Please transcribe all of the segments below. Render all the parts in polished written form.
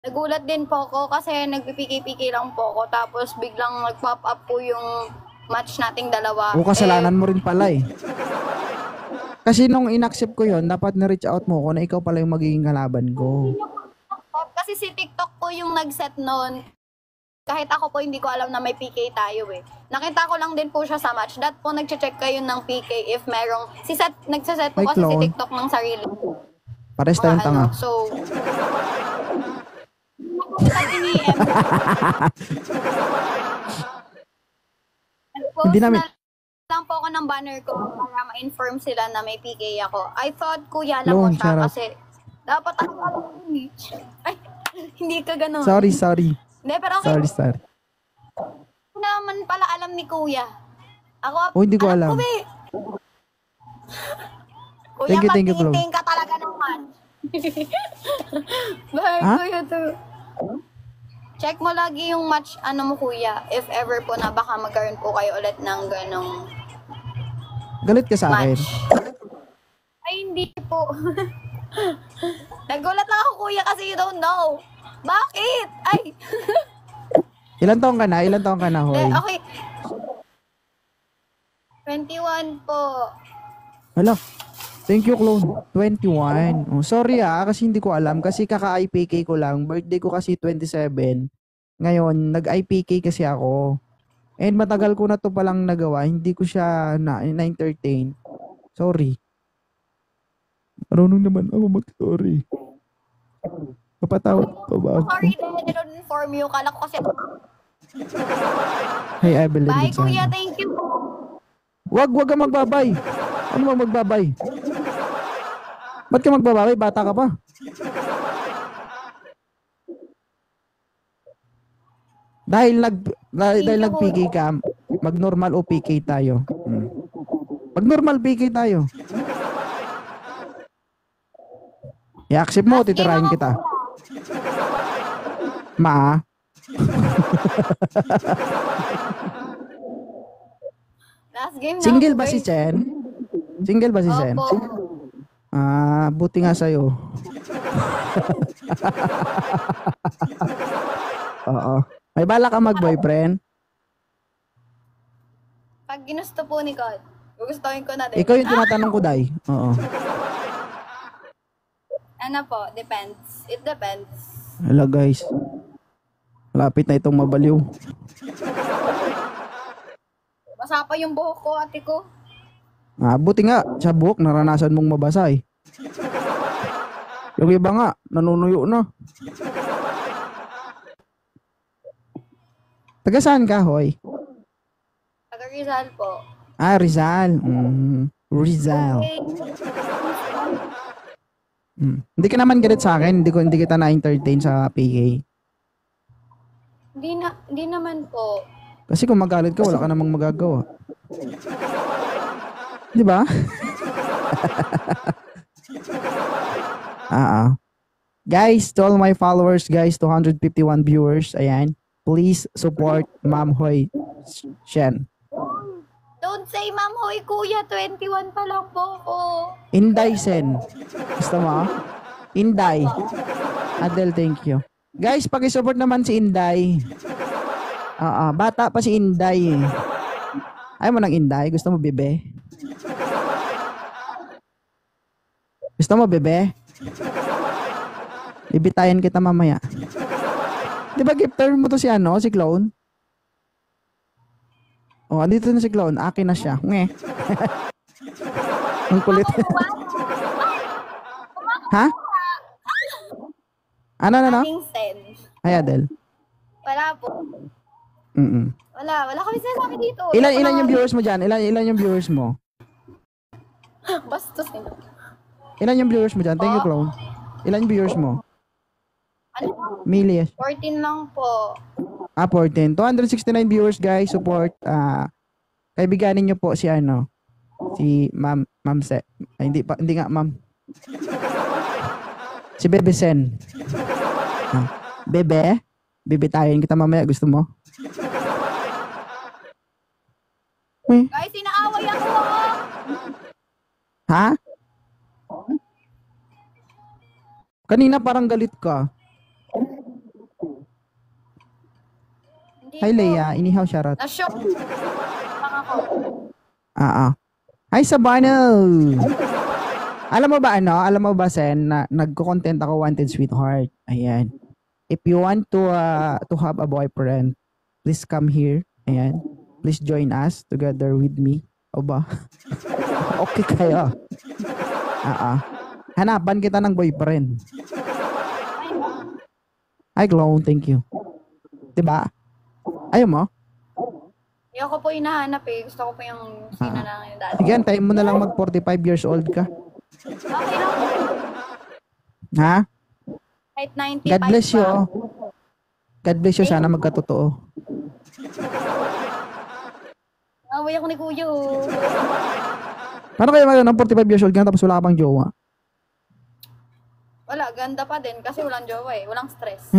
Nagulat din po ako kasi nagpipiki-piki lang po ako tapos biglang nag-pop up po yung match nating dalawa. O kasalanan mo rin pala eh. Kasi nung inaccept ko yon, dapat na-reach out mo ko na ikaw pala yung magiging kalaban ko. Kasi si TikTok po yung nag-set nun. Kahit ako po hindi ko alam na may PK tayo eh. Nakita ko lang din po siya sa match. Dat po nagche-check kayo ng PK if merong... Nagsaset po Ay, kasi si clone. TikTok ng sarili. Pares tayong tanga. So... ini-em. Nag-post Hindi namin... na lang po ako ng banner ko para ma-inform sila na may PK ako. I thought kuya lang Clone, ko siya charot. kasi dapat ako alam yun eh. Ay, hindi ka ganun. Sorry. Hindi, pero okay. Sorry. Hindi naman pala alam ni kuya. Ako, Oh, hindi ko alam. Ko, kuya, Thank you, Clone. magtiting ka talaga naman. Bakit Ha? kuya to? Check mo lagi yung match, ano mo kuya, if ever po na baka magkaroon po kayo ulit ng ganong Galit ka sa akin. match. Ay, hindi po. Nagulat lang ako kuya kasi you don't know. Bakit? Ay. Ilan taong ka na, Hoy? Okay. 21 po. Hala. Thank you, Clone. 21. Oh, sorry kasi hindi ko alam. Kasi kaka-IPK ko lang. Birthday ko kasi 27. Ngayon, nag-IPK kasi ako. And matagal ko na to palang nagawa. Hindi ko siya na-entertain. Sorry. Marunong naman ako mag-sorry. Papatawad pa ba ako? Sorry na I don't inform you. Kala ko kasi... Hey, Evelyn. Bye, Lizana. kuya. Thank you. Wag ka magbabay. Ano ba magbabay? Ba't ka magbabay? Bata ka pa. Dahil nag-PK ka, mag-normal o PK tayo. Mag-normal PK tayo. I-accept mo, titirahin kita. Ma. Last game na Single ako, ba si guys. Chen? Single ba si Chen? Opo. Buti nga sa'yo. Oo. May bala ka mag-boyfriend? Pag ginusto po ni God, gugustuhin ko na din. Ikaw yung tinatanong ko, Day. Oo. Ano po, depends. It depends. Hello, guys. Lapit na itong mabaliw. Basa pa yung buhok ko, ate ko. Buti nga, sa buhok, naranasan mong mabasa eh. Yung iba nga, nanunuyo na. Taga saan ka, Hoy? Taga Rizal po. Rizal. Rizal. Okay. Hindi ka naman galit sa akin. Hindi kita na-entertain sa PK. Hindi naman po. Kasi kung magalit ka, wala ka namang magagawa. Di ba? Guys, to all my followers, guys, 251 viewers, ayan. Please support Ma'am Hoy Shen. Don't say, Ma'am Hoy, kuya, 21 pa lang po ako. Inday Sen. Gusto mo? Inday. Adel, thank you. Guys, paki-support naman si Inday. Bata pa si Inday eh. Ayaw mo ng Inday? Gusto mo bebe? Gusto mo bebe? Bibitayan kita mamaya. Di ba gifter mo to si Clone? Oh, andito na si Clone. Akin na siya. Nge. Ang kulit. Ha? Ano? Ating send. Ay, Adel. Wala po. Wala kami sinasabi dito. Ilan yung viewers mo dyan? Ilan yung viewers mo? Bastos nila. Ilan yung viewers mo dyan? Thank you, Clone. Ilan yung viewers mo? Ano? Millie. 14 lang po. 14. 269 viewers, guys. Support. Kaibiganin nyo po si si Ma'am Se. Ay, hindi nga, Ma'am. Si Bebe Sen. Bebe? Bibitayin kita mamaya. Gusto mo? Guys, inaaway ako. Ha? Kanina parang galit ka. Hindi Hi, po. Leia. Inihaw shoutout. Na-shock lang ako. Hi, Sabano! Alam mo ba Alam mo ba, Sen, na nagko-content ako, Wanted Sweetheart. Ayan. If you want to have a boyfriend, please come here. Ayan. Please join us together with me. O ba? Okay kayo. Hanapan kita ng boyfriend. Hi, Clown. Thank you. Diba? Ayaw mo? Ayoko po hinahanap eh. Gusto ko po yung sina lang yung dati. Sige, antayin mo na lang mag 45 years old ka. Okay lang po. Ha? Kahit 95 God bless you. pa. God bless you. Sana magkatotoo. Away ako ni Kuya. Paano kayo ng 45 years old ka tapos wala ka pang jowa? Wala, ganda pa din kasi walang jowa eh. Walang stress.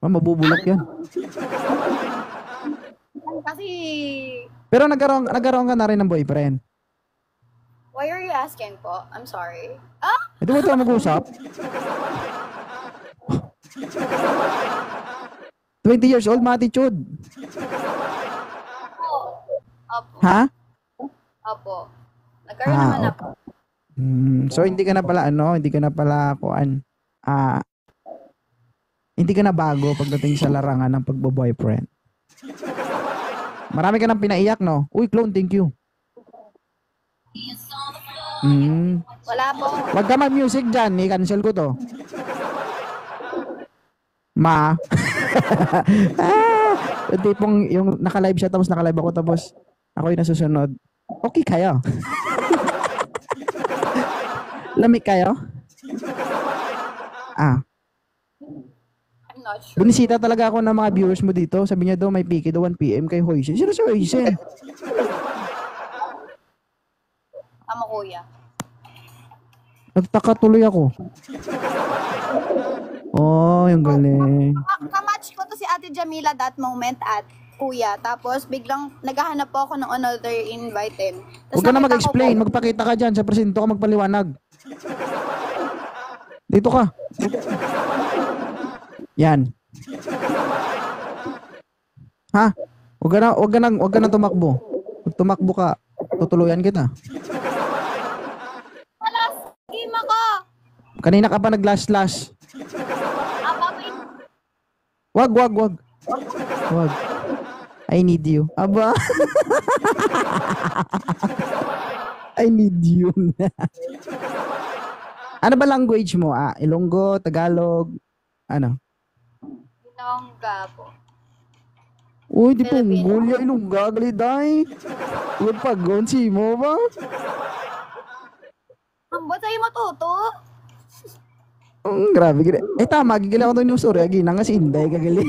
Mabubulok yan. Kasi, Pero nagkaroon ka na rin ng boyfriend. why are you asking po? I'm sorry. Ito ba tayo mag-usap? 20 years old, ma-attitude. Opo. Ha? Opo. Nagkaroon naman okay. ako. So hindi ka na pala hindi ka na bago pagdating sa larangan ng pagbo-boyfriend. Marami ka nang pinaiyak, no? Uy, Clone, thank you. Wala po. Wag ka mag-music dyan, i-cancel ko to. Ma. Yung tipong yung naka-live siya tapos naka-live ako tapos ako yung nasusunod. Okay kayo? Lamig kayo? I'm not sure. Bunisita talaga ako ng mga viewers mo dito. Sabi niya daw may piki daw 1 PM kay Hoysen. Sino si Hoysen? Tama, Kuya. Nagtaka tuloy ako. Oh, yung galing. Kamatch ko to si Ate Jamila that moment at Kuya. Tapos biglang naghahanap po ako ng another invite din. Huwag ka na mag-explain. Magpakita ka dyan. Sa presinto ka magpaliwanag. Dito ka. Yan. Ha? Huwag ka na tumakbo. Pag tumakbo ka, tutuluyan kita. Alas, game ako! Kanina ka pa nag-lash-lash. Babay. Wag. I need you. Aba. I need you. Ano ba language mo? Ilonggo, Tagalog, ano? Ilongga po. Uy, di Mongolia, Ilongga, galiday. Uy, pag-gonsi mo ba? Ambot sa'yo matuto. Grabe, gila. Tama, gigila ko ito yung story. Agina nga si Inday, gagali.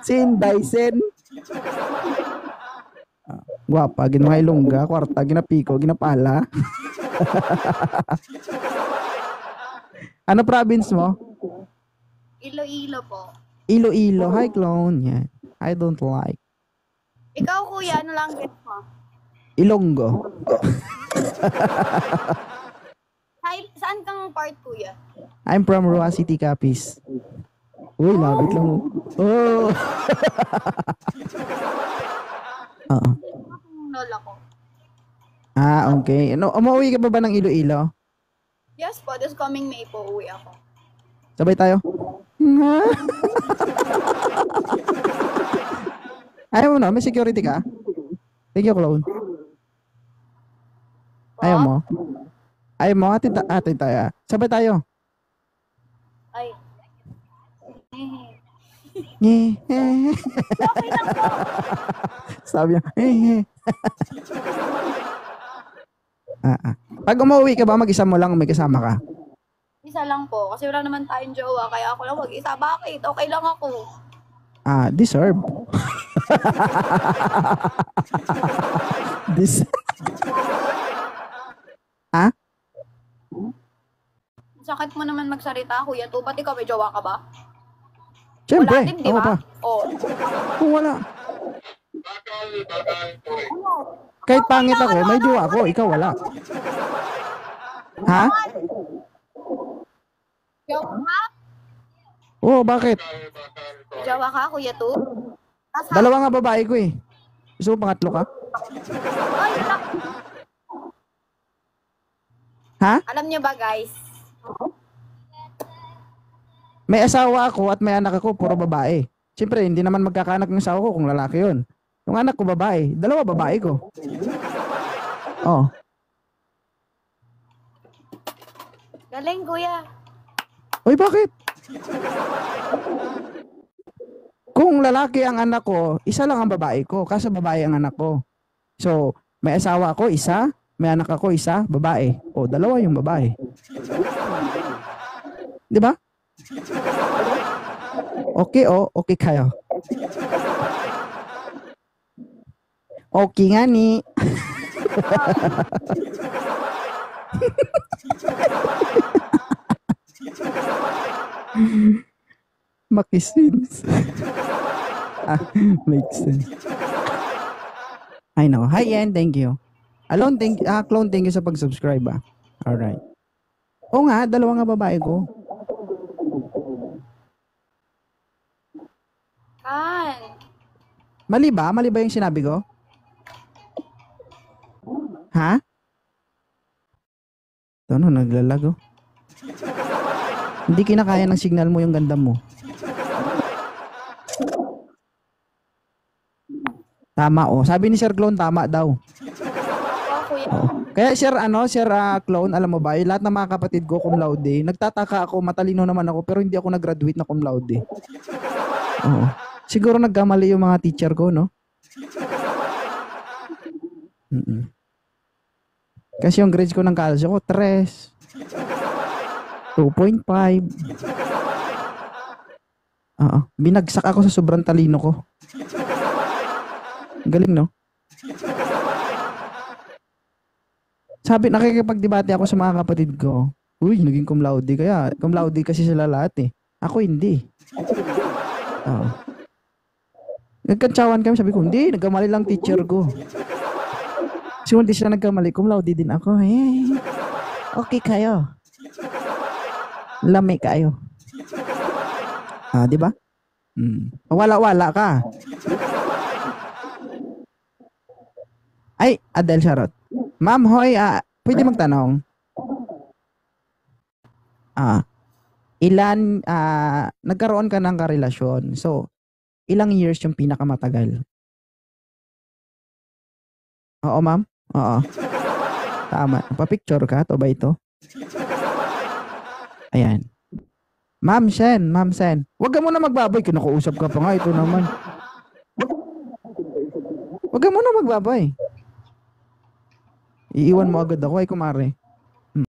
Si Inday, Sen. Guwapa, ginawa Ilongga, kwarta, ginapiko, ginapala. Ano province mo? Iloilo po. Iloilo. Hi, clone. Yan. I don't like. Ikaw, Kuya, ano lang guess mo? Ilonggo. Hi, saan kang part, Kuya? I'm from Roa City, Capiz. Uy, labit lang mo. Oh. Lola ko. Okay. Umuwi ka ba ng Iloilo? Yes po, this coming May po uwi ako. Sabay tayo. Ayaw mo na, may security ka? Thank you, clone. Ayaw mo? Ayaw mo? Atin tayo. Sabay tayo. Ay. Sabi niya, Pag umuwi ka ba, mag-isa mo lang o may kasama ka? Isa lang po, kasi wala naman tayong jowa, kaya ako lang mag-isa. Bakit? Okay lang ako. Deserve. Sakit mo naman magsalita, Kuya. Ba't ikaw may jowa ka ba? Siyempre. Wala din, di ba? Oo. Wala. Kahit pangit ako, may jowa ako, ikaw wala. Ha? Jowa? Oo, bakit? Jawa ka, Kuya Tu? Dalawa nga babae ko eh. Gusto mo pangatlo ka? Ay, Ha? alam niyo ba guys? May asawa ako at may anak ako, puro babae. Siyempre, hindi naman magkakaanak ng asawa ko kung lalaki yun. Yung anak ko babae, dalawa babae ko. Oh. Galing, Kuya. Uy, bakit? Kung lalaki ang anak ko, isa lang ang babae ko, kaso babae ang anak ko. So, may asawa ako, isa, may anak ako, isa, babae. O, dalawa yung babae. Di ba? Okay, okay kayo. Okay nga ni. Makisins. Makes sense. I know. Hi, Yen. Thank you. Clone, thank you sa pag-subscribe, ah. Alright. Oo nga, dalawa nga babae ko. Kan. Mali ba? Mali ba yung sinabi ko? Ha? Ito no, naglalago. Hindi kinakaya ng signal mo yung ganda mo. Tama oh. Sabi ni Sir Clone, tama daw. Kuya. Oh. Kaya Sir Clone, alam mo ba, lahat ng mga kapatid ko cum laude, nagtataka ako, matalino naman ako, pero hindi ako nag-graduate na cum laude. Oo. Siguro nagkamali yung mga teacher ko, no? Kasi yung grades ko ng college ko, 3. 2.5. Oo. Binagsak ako sa sobrang talino ko. Galing, no? Sabi, nakikipagdebate ako sa mga kapatid ko. Uy, naging cum laude kaya. Cum laude kasi sila lahat eh. Ako hindi. Oo. Nagkantsawan kami, sabi ko, hindi, nagkamali lang teacher ko. So, hindi sila nagkamali, cum laude din ako. Eh, okay kayo. Lami kayo. Ah, di ba? Wala-wala ka. Ay, Adel Charot. Ma'am Hoy, pwede magtanong? Nagkaroon ka ng karelasyon. So, ilang years yung pinakamatagal? Oo, ma'am? Oo. Tama. Pa-picture ka? Ito ba ito? Ayan. Ma'am Sen. Huwag ka muna magbaboy. Kinukuusap ka pa nga. Ito naman. Huwag ka muna magbaboy. Iiwan mo agad ako. Ay, kumare.